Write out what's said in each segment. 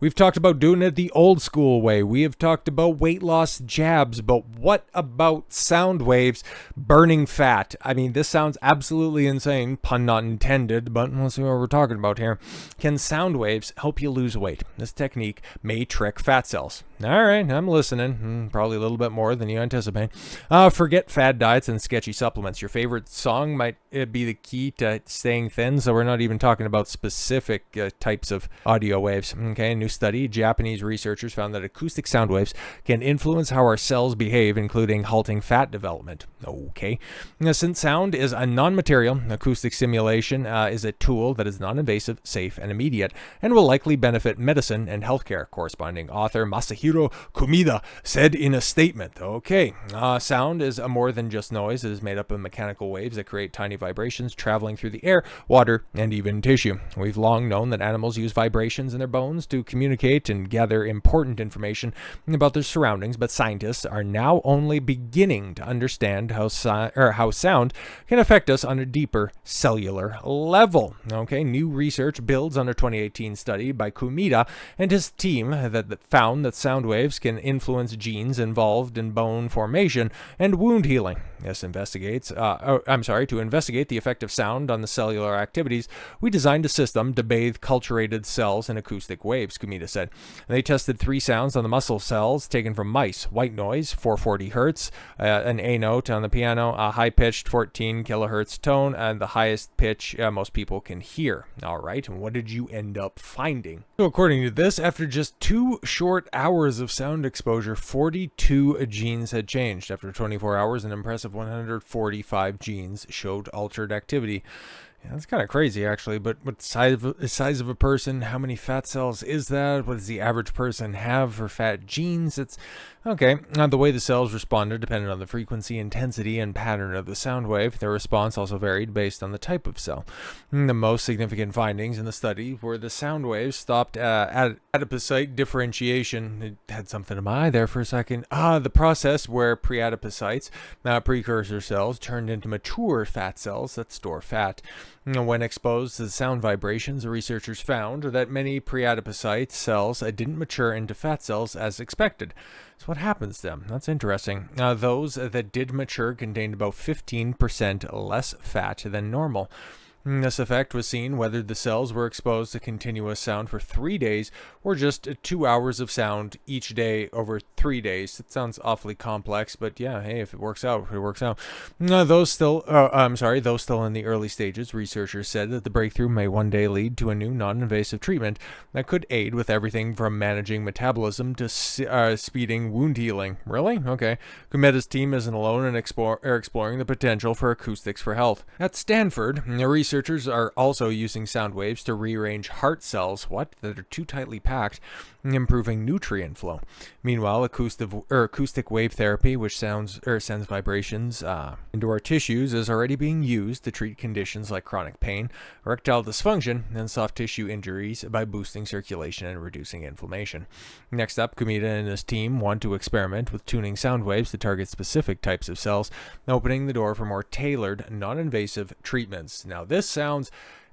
We've talked about doing it the old school way. We have talked about weight loss jabs, but what about sound waves burning fat? I mean, this sounds absolutely insane, pun not intended, but let's see what we're talking about here. Can sound waves help you lose weight? This technique may trick fat cells. All right, I'm listening. Probably a little bit more than you anticipate. Forget fad diets and sketchy supplements. Your favorite song might be the key to staying thin, so we're not even talking about specific types of audio waves. Okay, a new study, Japanese researchers found that acoustic sound waves can influence how our cells behave, including halting fat development. Okay. Now, since sound is a non-material, acoustic stimulation is a tool that is non-invasive, safe, and immediate, and will likely benefit medicine and healthcare. Corresponding author Masahiro Kumida said in a statement. Okay. Sound is more than just noise. It is made up of mechanical waves that create tiny vibrations traveling through the air, water, and even tissue. We've long known that animals use vibrations in their bones to communicate and gather important information about their surroundings, but scientists are now only beginning to understand how sound can affect us on a deeper cellular level. Okay, new research builds on a 2018 study by Kumida and his team that found that sound waves can influence genes involved in bone formation and wound healing. This to investigate the effect of sound on the cellular activities, we designed a system to bathe culturated cells in acoustic waves, Kumida said. They tested 3 sounds on the muscle cells taken from mice: white noise, 440 hertz, an A note on the piano, a high-pitched 14 kilohertz tone, and the highest pitch most people can hear. All right, and what did you end up finding? So according to this, after just 2 short hours of sound exposure, 42 genes had changed. After 24 hours, an impressive 145 genes showed altered activity. Yeah, that's kind of crazy, actually, but what the size of a person, how many fat cells is that? What does the average person have for fat genes? It's okay. The way the cells responded depended on the frequency, intensity, and pattern of the sound wave. Their response also varied based on the type of cell. The most significant findings in the study were the sound waves stopped adipocyte differentiation. It had something in my eye there for a second. The process where preadipocytes, precursor cells, turned into mature fat cells that store fat. When exposed to the sound vibrations, the researchers found that many preadipocyte cells didn't mature into fat cells as expected. So what happens to them? That's interesting. Those that did mature contained about 15% less fat than normal. This effect was seen whether the cells were exposed to continuous sound for 3 days or just 2 hours of sound each day over 3 days. It sounds awfully complex, but yeah, hey, if it works out, it works out. Those still in the early stages, researchers said that the breakthrough may one day lead to a new non-invasive treatment that could aid with everything from managing metabolism to speeding wound healing. Really? Okay. Kumida's team isn't alone in exploring the potential for acoustics for health. At Stanford, researchers are also using sound waves to rearrange heart cells that are too tightly packed, improving nutrient flow. Meanwhile, acoustic wave therapy, which sends vibrations into our tissues, is already being used to treat conditions like chronic pain, erectile dysfunction, and soft tissue injuries by boosting circulation and reducing inflammation. Next up, Kumida and his team want to experiment with tuning sound waves to target specific types of cells, opening the door for more tailored, non-invasive treatments. Now, this sounds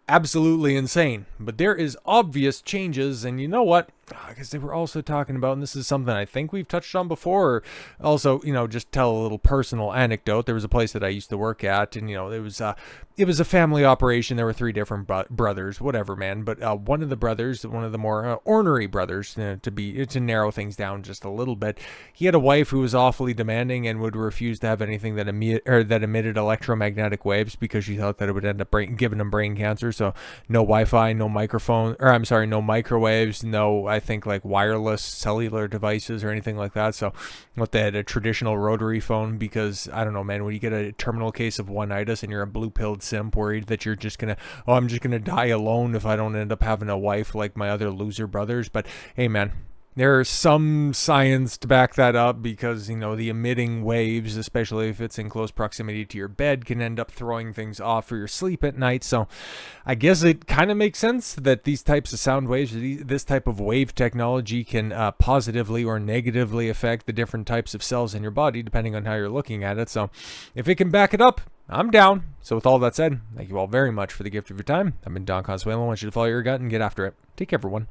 absolutely insane, but there is obvious changes, and you know what? Because they were also talking about, and this is something I think we've touched on before, or also, just tell a little personal anecdote. There was a place that I used to work at, and, it was a family operation. There were 3 different brothers, whatever, man. But one of the brothers, one of the more ornery brothers, to narrow things down just a little bit, he had a wife who was awfully demanding and would refuse to have anything that emitted electromagnetic waves because she thought that it would end up giving him brain cancer. So no Wi-Fi, no no microwaves, no, I think, like wireless cellular devices or anything like that. So they had a traditional rotary phone because, I don't know, man, when you get a terminal case of one-itis and you're a blue-pilled simp worried that you're just I'm just gonna die alone if I don't end up having a wife like my other loser brothers. But hey, man, there's some science to back that up because, the emitting waves, especially if it's in close proximity to your bed, can end up throwing things off for your sleep at night. So I guess it kind of makes sense that these types of sound waves, this type of wave technology can positively or negatively affect the different types of cells in your body, depending on how you're looking at it. So if it can back it up, I'm down. So with all that said, thank you all very much for the gift of your time. I've been Don Consuelo. I want you to follow your gut and get after it. Take care, everyone.